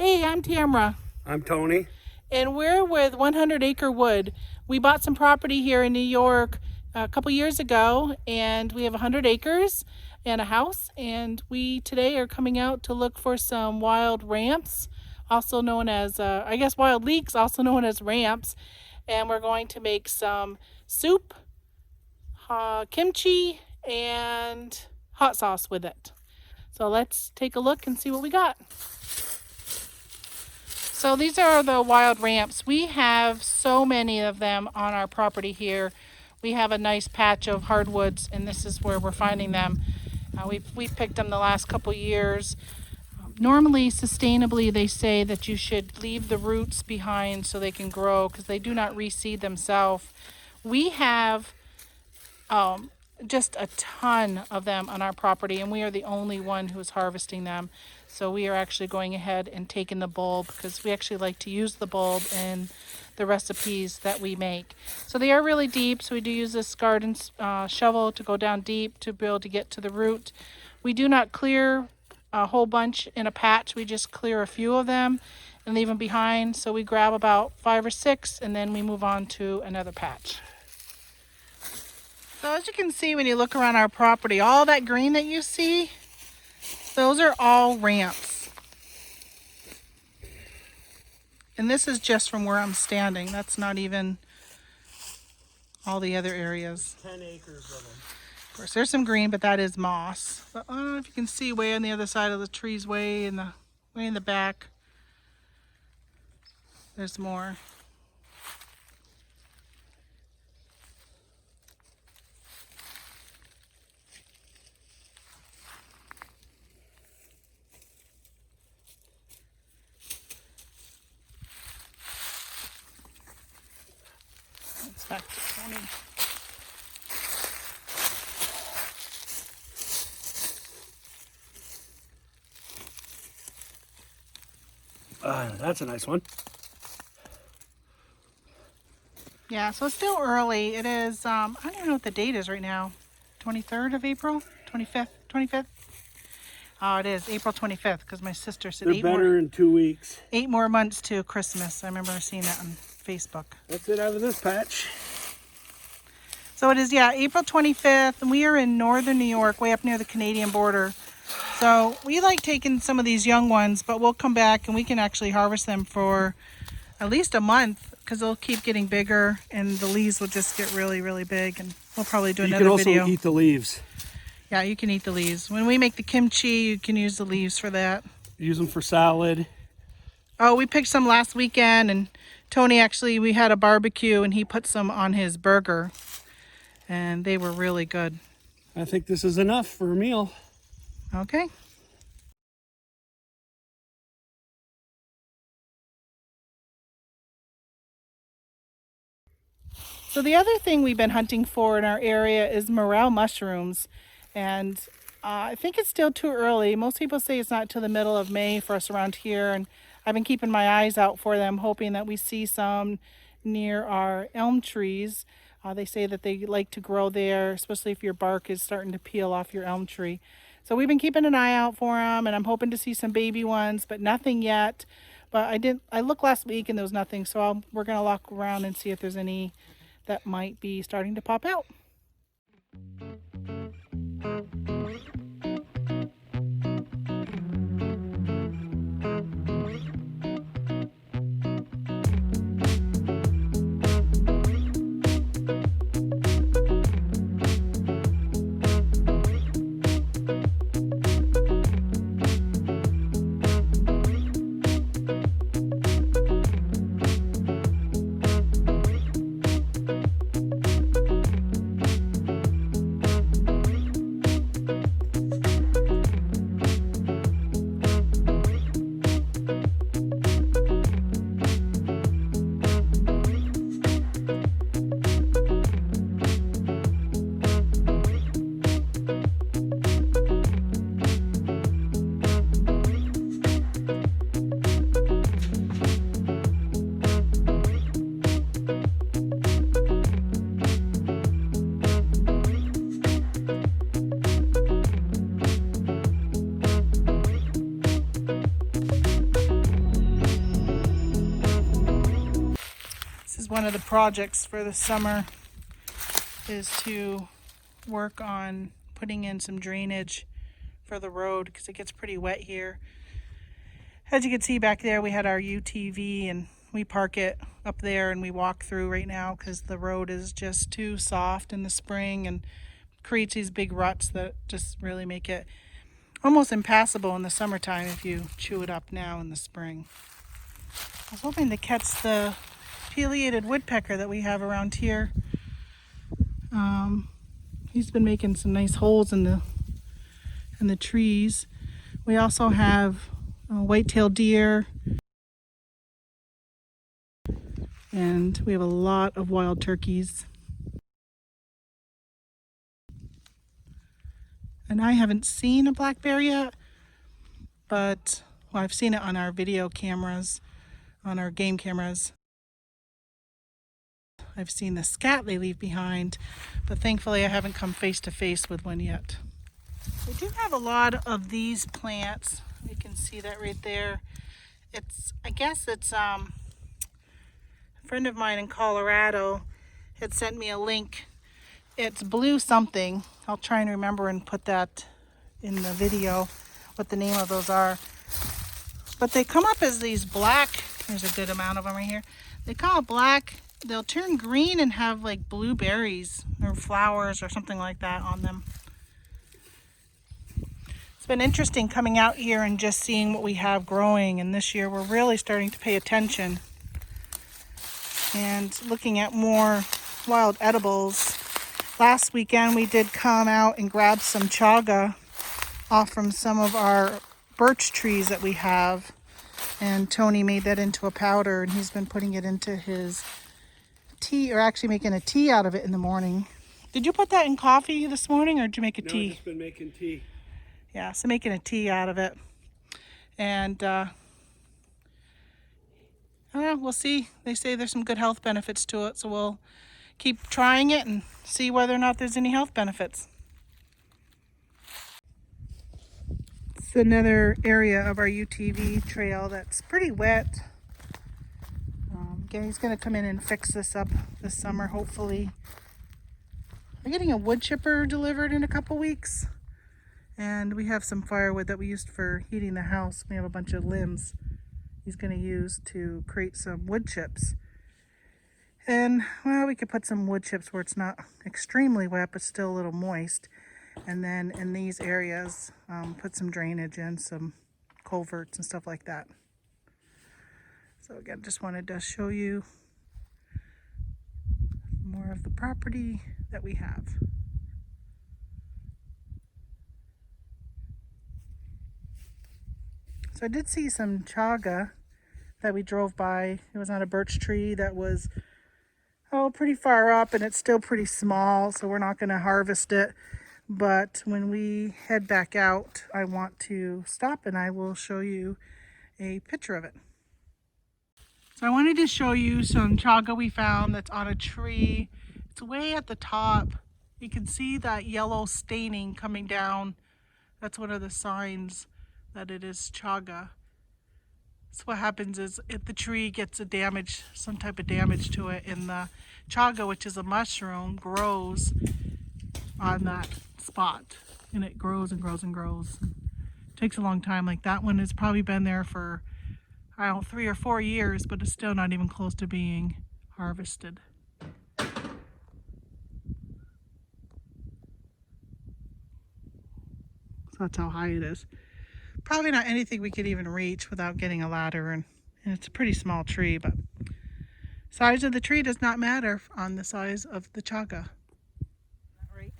Hey, I'm Tamra. I'm Tony. And we're with 100 Acre Wood. We bought some property here in New York a couple years ago, and we have 100 acres and a house. And we today are coming out to look for some wild ramps, also known as, wild leeks, also known as ramps. And we're going to make some soup, kimchi, and hot sauce with it. So let's take a look and see what we got. So these are the wild ramps. We have so many of them on our property here. We have a nice patch of hardwoods, and this is where we're finding them. We've picked them the last couple years. Normally, sustainably, they say that you should leave the roots behind so they can grow because they do not reseed themselves. We have just a ton of them on our property, and we are the only one who is harvesting them. So we are actually going ahead and taking the bulb because we actually like to use the bulb in the recipes that we make. So they are really deep, so we do use this garden shovel to go down deep to be able to get to the root. We do not clear a whole bunch in a patch. We just clear a few of them and leave them behind. So we grab about 5 or 6 and then we move on to another patch. So as you can see when you look around our property, all that green that you see, those are all ramps. And this is just from where I'm standing. That's not even all the other areas. 10 acres of them. Of course, there's some green, but that is moss. But I don't know if you can see way on the other side of the trees, way in the back. There's more. Back to Tony. That's a nice one. Yeah, so it's still early. It is, I don't even know what the date is right now. 23rd of April? 25th? Oh, it is April 25th because my sister said They're better in 2 weeks. 8 more months to Christmas. I remember seeing that on Facebook. That's it out of this patch. So it is, yeah, April 25th, and we are in northern New York, way up near the Canadian border. So we like taking some of these young ones, but we'll come back and we can actually harvest them for at least a month because they'll keep getting bigger and the leaves will just get really, really big. And we'll probably do another video. You can also eat the leaves. Yeah, you can eat the leaves. When we make the kimchi, you can use the leaves for that. Use them for salad. Oh, we picked some last weekend, and Tony we had a barbecue and he put some on his burger. And they were really good. I think this is enough for a meal. Okay. So the other thing we've been hunting for in our area is Morel mushrooms. And I think it's still too early. Most people say it's not till the middle of May for us around here. And I've been keeping my eyes out for them, hoping that we see some near our elm trees. They say that they like to grow there, especially if your bark is starting to peel off your elm tree. So we've been keeping an eye out for them, and I'm hoping to see some baby ones, but nothing yet. But I looked last week and there was nothing, so we're going to walk around and see if there's any that might be starting to pop out. one of the projects for the summer is to work on putting in some drainage for the road because it gets pretty wet here. As you can see back there, we had our UTV and we park it up there and we walk through right now because the road is just too soft in the spring and creates these big ruts that just really make it almost impassable in the summertime if you chew it up now in the spring. I was hoping to catch the pileated woodpecker that we have around here. He's been making some nice holes in the trees. We also have white-tailed deer, and we have a lot of wild turkeys. And I haven't seen a black bear yet, but well, I've seen it on our video cameras, on our game cameras. I've seen the scat they leave behind, but thankfully I haven't come face to face with one yet. We do have a lot of these plants. You can see that right there. I guess it's a friend of mine in Colorado had sent me a link. It's blue something. I'll try and remember and put that in the video, what the name of those are. But they come up as these black, there's a good amount of them right here. They come up black, they'll turn green and have like blueberries or flowers or something like that on them. It's been interesting coming out here and just seeing what we have growing, and this year we're really starting to pay attention and looking at more wild edibles. Last weekend we did come out and grab some chaga off from some of our birch trees that we have, and Tony made that into a powder and he's been putting it into his tea, or actually making a tea out of it in the morning. Did you put that in coffee this morning or did you make a tea? No, I've just been making tea. Yeah, so making a tea out of it. And we'll see. They say there's some good health benefits to it, so we'll keep trying it and see whether or not there's any health benefits. It's another area of our UTV trail that's pretty wet. Again, he's going to come in and fix this up this summer, hopefully. We're getting a wood chipper delivered in a couple weeks. And we have some firewood that we used for heating the house. We have a bunch of limbs he's going to use to create some wood chips. And, well, we could put some wood chips where it's not extremely wet, but still a little moist. And then in these areas, put some drainage in, some culverts and stuff like that. So again, just wanted to show you more of the property that we have. So I did see some chaga that we drove by. It was on a birch tree that was pretty far up, and it's still pretty small, so we're not going to harvest it. But when we head back out, I want to stop and I will show you a picture of it. So I wanted to show you some chaga we found that's on a tree. It's way at the top. You can see that yellow staining coming down. That's one of the signs that it is chaga. So what happens is if the tree gets some type of damage to it, and the chaga, which is a mushroom, grows on that spot, and it grows and grows and grows. It takes a long time. Like that one has probably been there for, I don't know, 3 or 4 years, but it's still not even close to being harvested. So that's how high it is. Probably not anything we could even reach without getting a ladder, and it's a pretty small tree, but size of the tree does not matter on the size of the chaga. Right.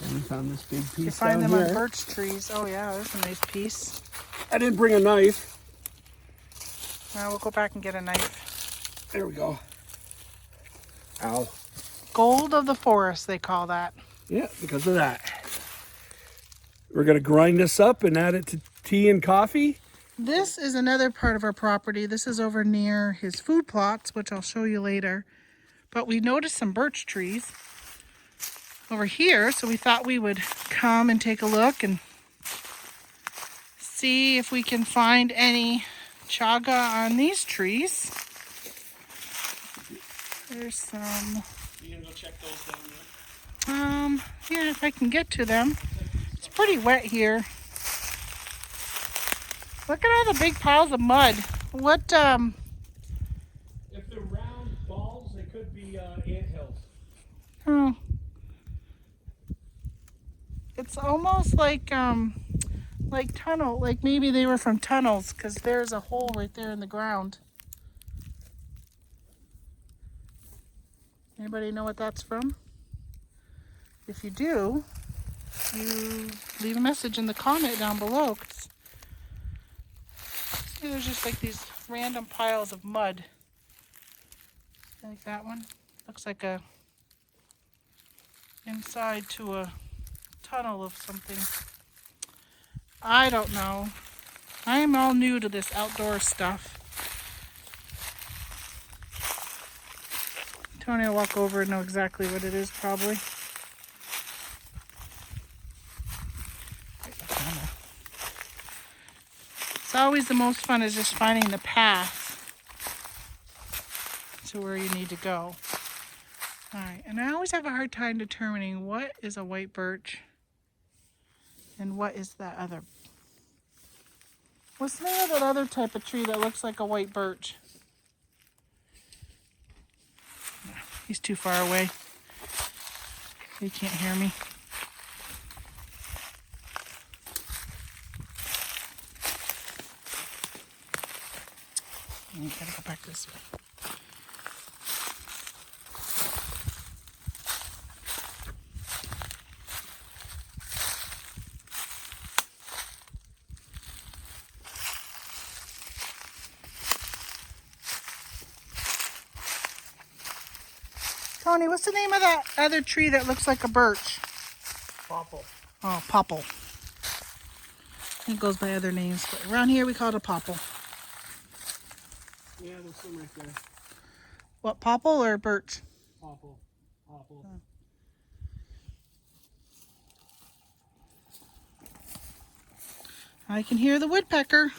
And we found this big piece. You find down them here on birch trees. Oh yeah, there's a nice piece. I didn't bring a knife. We'll go back and get a knife. There we go. Ow. Gold of the forest, they call that. Yeah, because of that. We're going to grind this up and add it to tea and coffee. This is another part of our property. This is over near his food plots, which I'll show you later. But we noticed some birch trees over here, so we thought we would come and take a look and see if we can find any chaga on these trees. There's some. You gonna go check those down there? Yeah, if I can get to them. It's pretty wet here. Look at all the big piles of mud. What, If they're round balls, they could be anthills. oh. It's almost like tunnel, like maybe they were from tunnels, because there's a hole right there in the ground. Anybody know what that's from? If you do, you leave a message in the comment down below. See, there's just like these random piles of mud. Like that one. Looks like a inside to a tunnel of something. I don't know. I am all new to this outdoor stuff. Tony will walk over and know exactly what it is, probably. It's always the most fun is just finding the path to where you need to go. Alright, and I always have a hard time determining what is a white birch and what is that other. What's the name of that other type of tree that looks like a white birch? He's too far away. He can't hear me. I gotta go back this way. Tony, what's the name of that other tree that looks like a birch? Popple. Oh, popple. It goes by other names, but around here we call it a popple. Yeah, there's some right there. What, popple or birch? Popple. Popple. I can hear the woodpecker.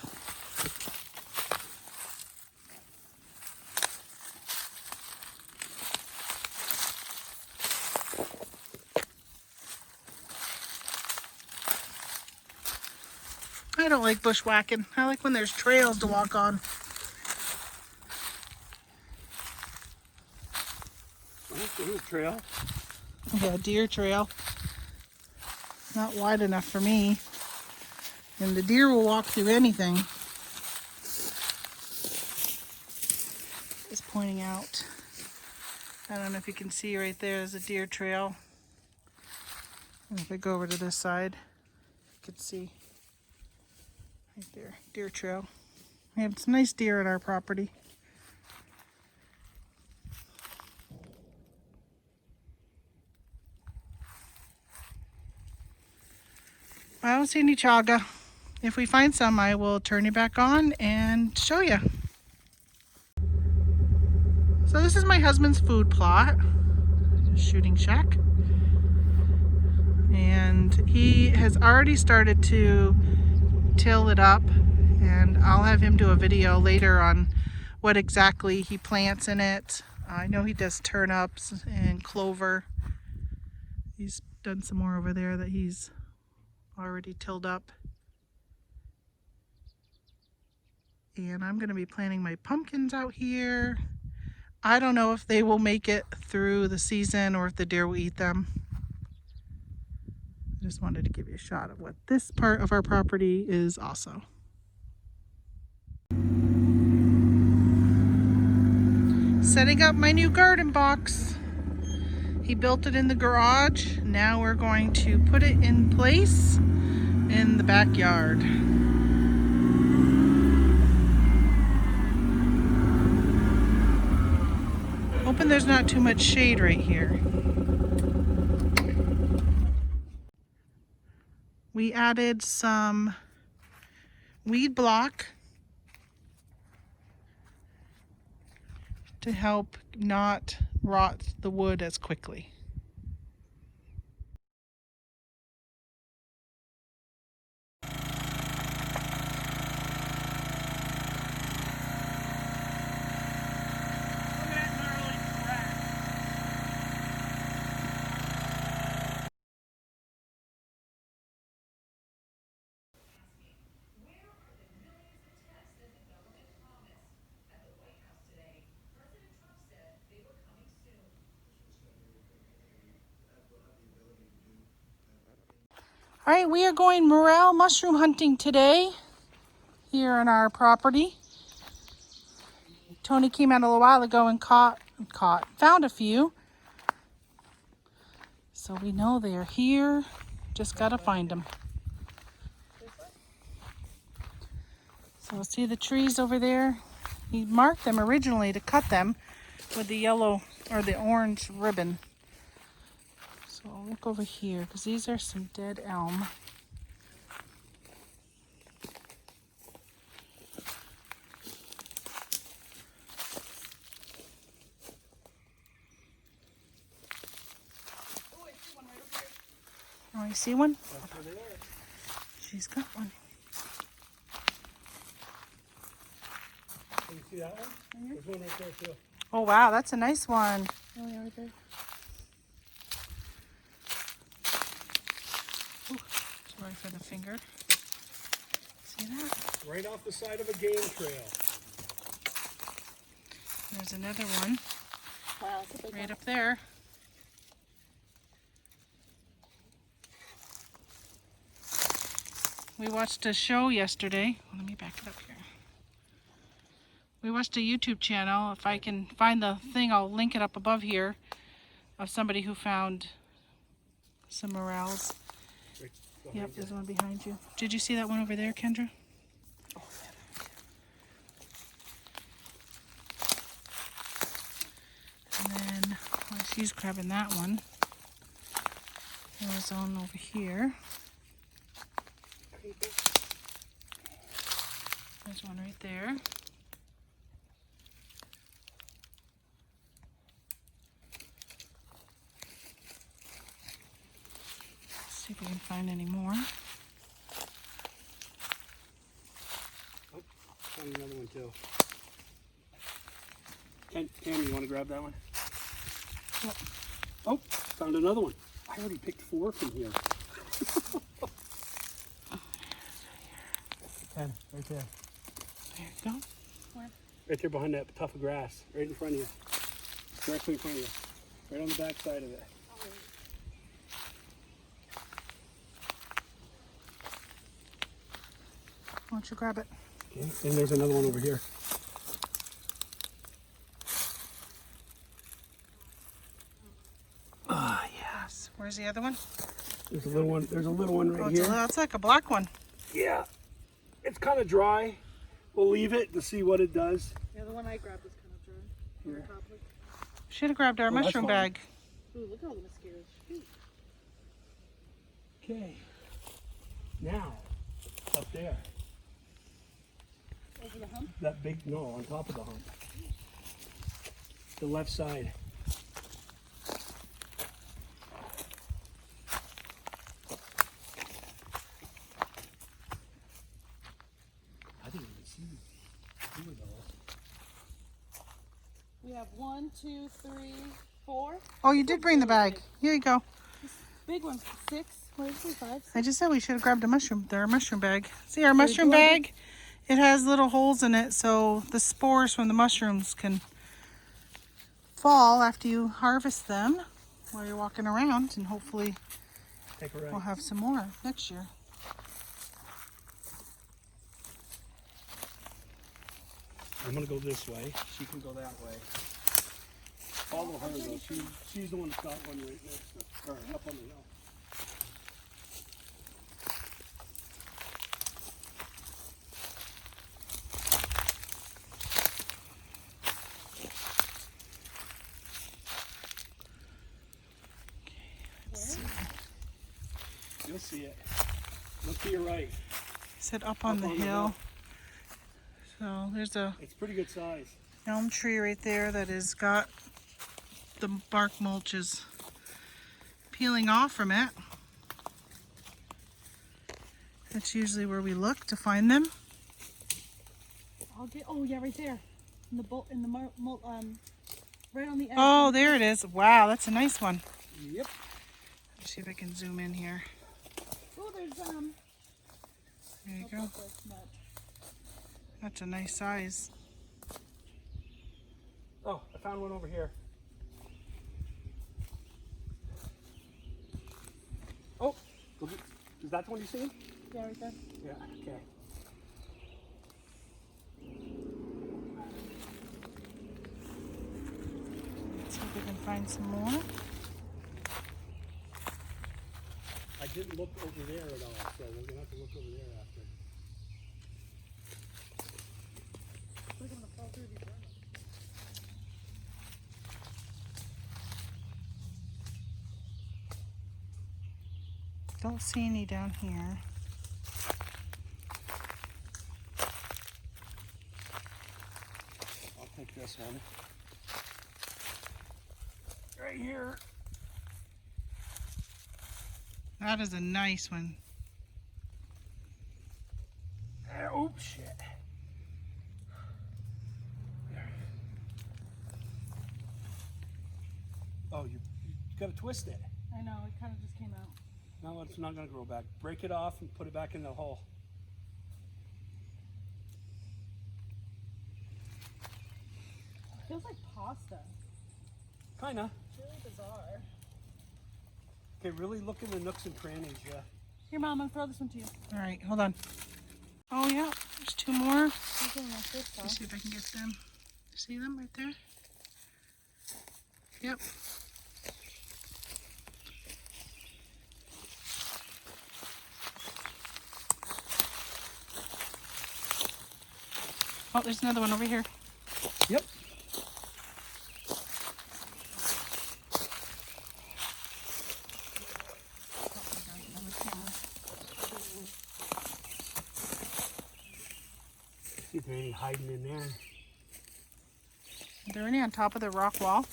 I don't like bushwhacking. I like when there's trails to walk on. There's a trail. Yeah, deer trail. Not wide enough for me. And the deer will walk through anything. Just pointing out. I don't know if you can see right there, there's a deer trail. And if I go over to this side, you can see right there, deer trail. We have some nice deer at our property. I don't see any chaga. If we find some, I will turn you back on and show you. So this is my husband's food plot, shooting shack. And he has already started to till it up, and I'll have him do a video later on what exactly he plants in it. I know he does turnips and clover. He's done some more over there that he's already tilled up. And I'm going to be planting my pumpkins out here. I don't know if they will make it through the season or if the deer will eat them. I just wanted to give you a shot of what this part of our property is also. Setting up my new garden box. He built it in the garage. Now we're going to put it in place in the backyard. Hoping there's not too much shade right here. We added some weed block to help not rot the wood as quickly. All right, we are going morel mushroom hunting today here on our property. Tony came out a little while ago and found a few. So we know they are here. Just gotta find them. So see the trees over there? He marked them originally to cut them with the yellow or the orange ribbon. So I'll look over here because these are some dead elm. Oh, you see one? She's got one. Can you see that one? There's one right there too. Oh wow, that's a nice one. Oh yeah, right there. Ooh, sorry for the finger. See that? Right off the side of a game trail. There's another one. Wow, it's a big Right one. up there. We watched a show yesterday. Let me back it up here. We watched a YouTube channel. If I can find the thing, I'll link it up above here, of somebody who found some morels. Right Yep, behind there's you. one behind you. Did you see that one over there, Kendra? And then, while she's grabbing that one, there was one over here. Creepy. There's one right there. Let's see if we can find any more. Oh, found another one too. Cam, you want to grab that one? Oh, found another one. I already picked 4 from here. 10, right there. There you go. Right there behind that tuft of grass, right in front of you. Directly in front of you. Right on the back side of it. Why don't you grab it? Okay, and there's another one over here. Ah, yeah. Yes. Where's the other one? There's a little one. There's a little one Oh, right it's, here. it's like a black one. Yeah. It's kind of dry. We'll leave it to see what it does. Yeah, the one I grabbed was kind of dry. On the top of it. Should have grabbed our Oh, that's mushroom fine. bag. Ooh, look at all the mosquitoes. Shoot. Okay. Now, up there. Over the hump. That big, no, on top of the hump. The left side. I didn't even see 2 of those. We have 1, 2, 3, 4. Oh, you did bring the bag. Here you go. Big one. 6. What is it? 5. I just said we should have grabbed a mushroom. Our mushroom bag. See our mushroom bag? It has little holes in it so the spores from the mushrooms can fall after you harvest them while you're walking around, and hopefully Take a we'll right. have some more next year. I'm gonna go this way. She can go that way. Follow her though. She's the one that's got one right next to her, up on the hill. You'll see it. Look to your right. Sit up on Up the on the hill. hill. So there's a It's pretty good size. elm tree right there that has got the bark mulches peeling off from it. That's usually where we look to find them. I'll get. Oh yeah, right there. In the bolt. In the right on the edge. Oh, there it is. Wow, that's a nice one. Yep. Let's see if I can zoom in here. Oh, there's There you go. that's not. That's a nice size. Oh, I found one over here. Oh, Is that the one you seen? Yeah, right there. Yeah, okay. Let's see if we can find some more. I didn't look over there at all, so we're gonna have to look over there after. We're gonna fall through these runners. Don't see any down here. I'll take this one. Right here. That is a nice one. There, oops, shit. There. Oh, you gotta twist it. I know, it kind of just came out. No, it's not gonna grow back. Break it off and put it back in the hole. It feels like pasta. Kinda. It's really bizarre. Okay, really look in the nooks and crannies, yeah. Here, Mom, I'm gonna throw this one to you. All right, hold on. Oh yeah, there's two more. These are my first Let's see if I can get them. See them right there? Yep. Oh, there's another one over here. Yep. See if there's any hiding in there. Are there any on top of the rock wall?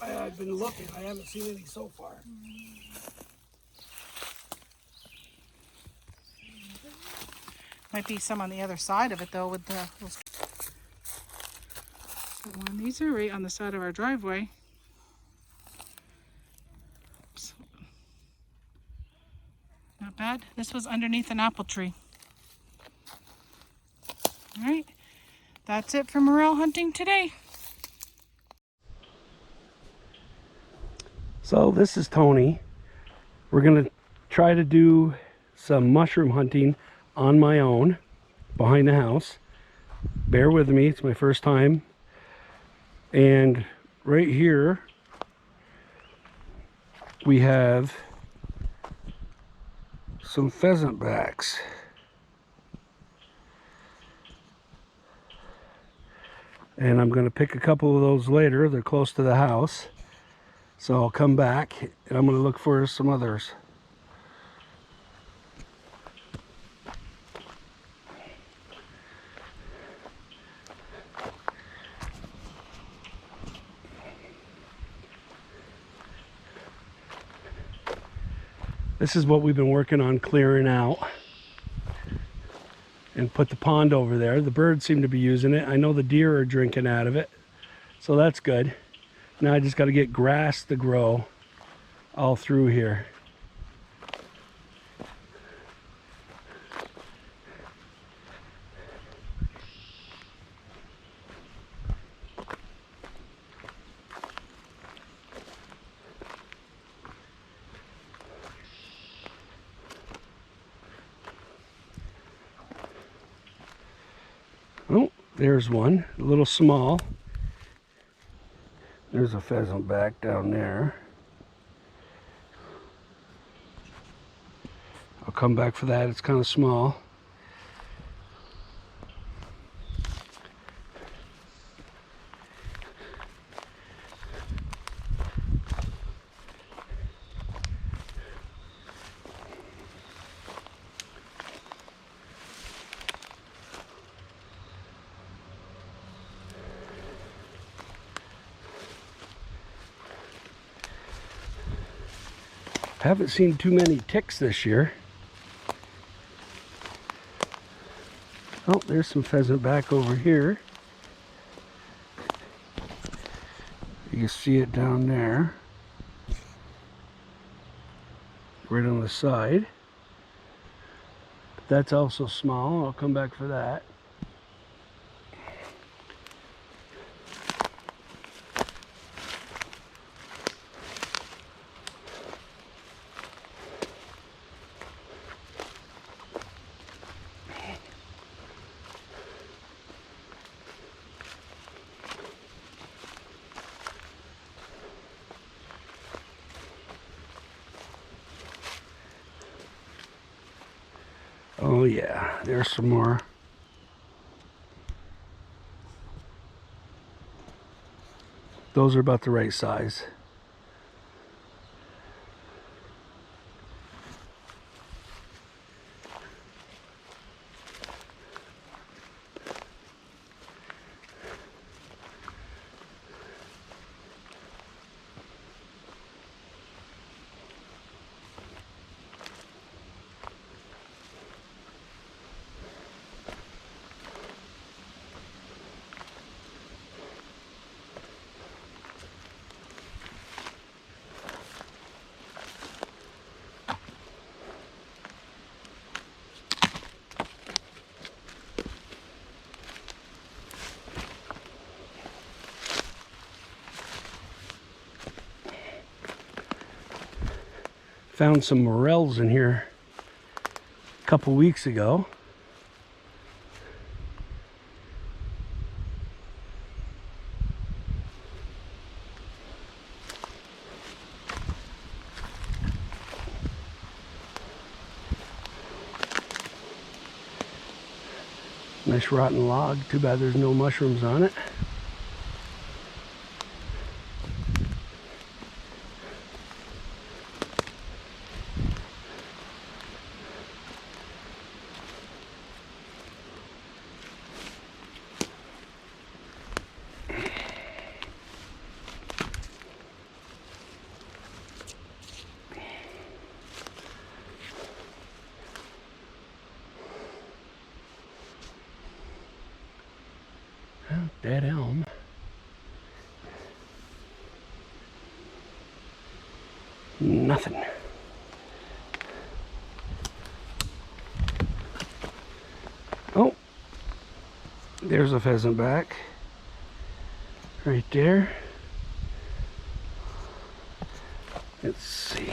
I've been looking. I haven't seen any so far. Might be some on the other side of it though with the those. So one, these are right on the side of our driveway. So, not bad. This was underneath an apple tree. All right, that's it for morel hunting today. So this is Tony. We're gonna try to do some mushroom hunting on my own behind the house. Bear with me, it's my first time. And right here we have some pheasant backs. And I'm gonna pick a couple of those later. They're close to the house. So I'll come back and I'm going to look for some others. This is what we've been working on clearing out. And put the pond over there. The birds seem to be using it. I know the deer are drinking out of it. So that's good. Now I just got to get grass to grow all through here. Oh, there's one, a little small. There's a pheasant back down there. I'll come back for that, it's kind of small. Haven't seen too many ticks this year. Oh, there's some pheasant back over here. You can see it down there. Right on the side. But that's also small. I'll come back for that. yeah, there's some more. Those are about the right size. Found some morels in here a couple weeks ago. Nice rotten log. Too bad there's no mushrooms on it. Dead elm. Nothing. Oh, there's a pheasant back. Right there. Let's see.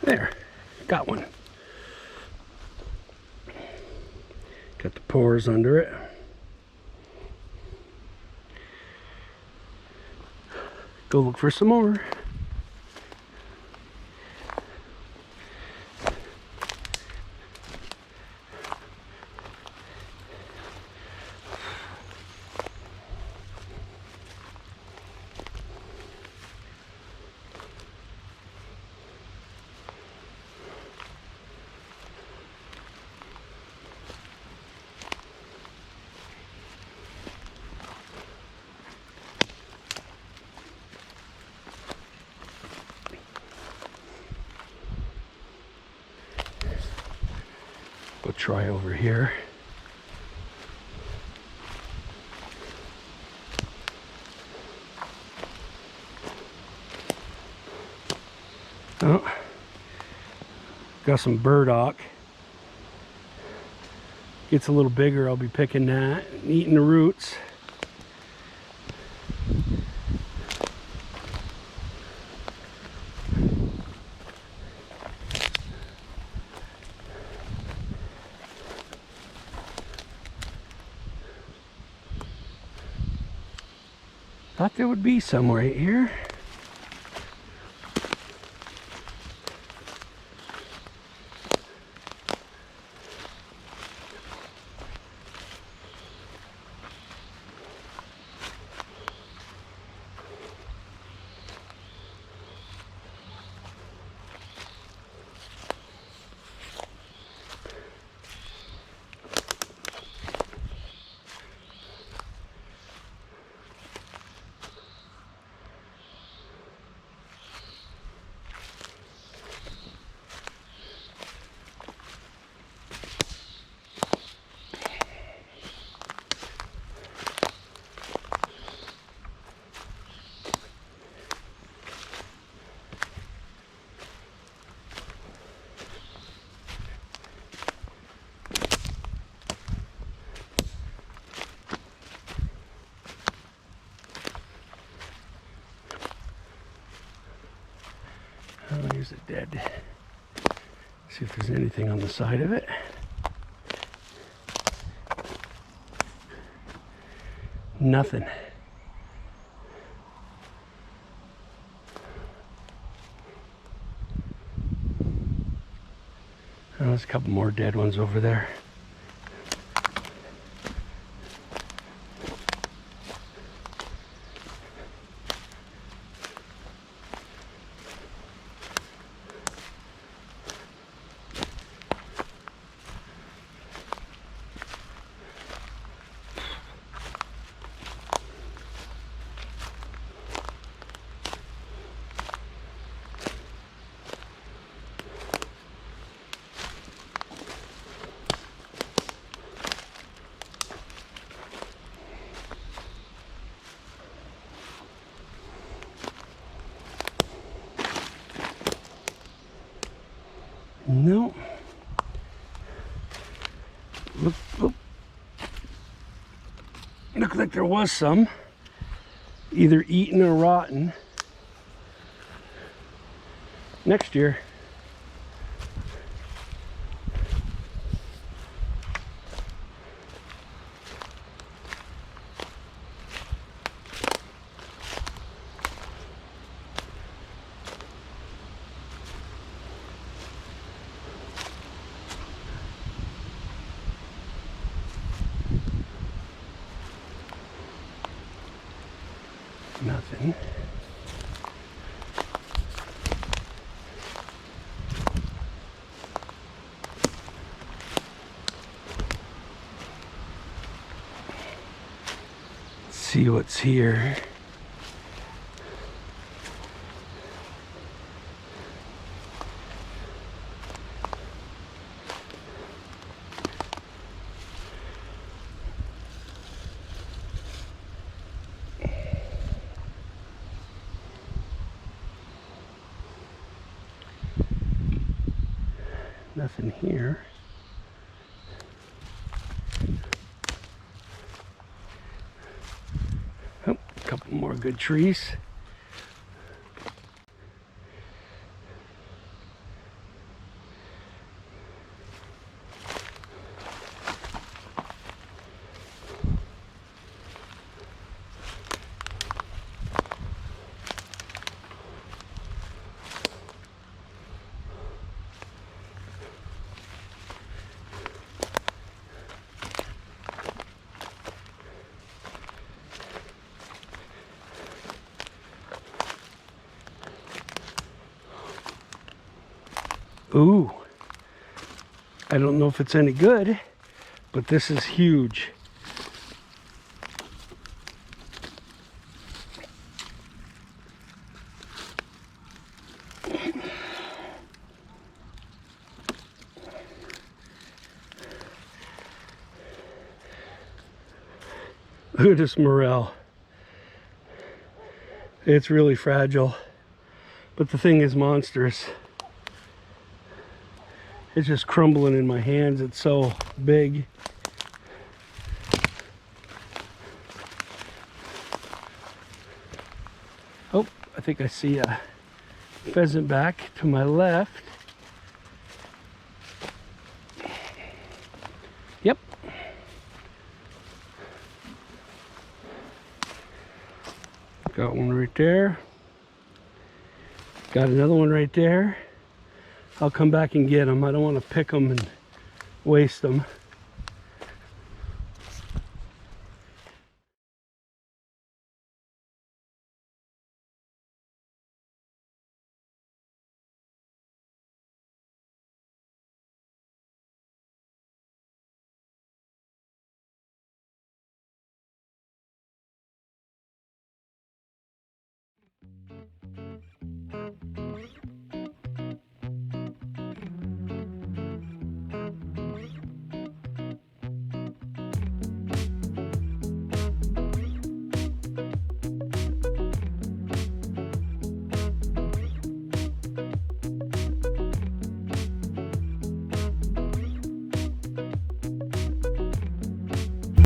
There, got one. Got the pores under it. Go look for some more. We'll try over here. Oh, got some burdock. Gets a little bigger, I'll be picking that and eating the roots. Thought there would be some right here. dead. See if there's anything on the side of it. Nothing. Oh, there's a couple more dead ones over there. No. Looked like there was some. Either eaten or rotten. Next year. Nothing. Let's see what's here. Nothing here. Oh, a couple more good trees. Ooh, I don't know if it's any good, but this is huge. Look at this morel. It's really fragile, but the thing is monstrous. It's just crumbling in my hands. It's so big. Oh, I think I see a pheasant back to my left. Yep. Got one right there. Got another one right there. I'll come back and get them. I don't want to pick them and waste them.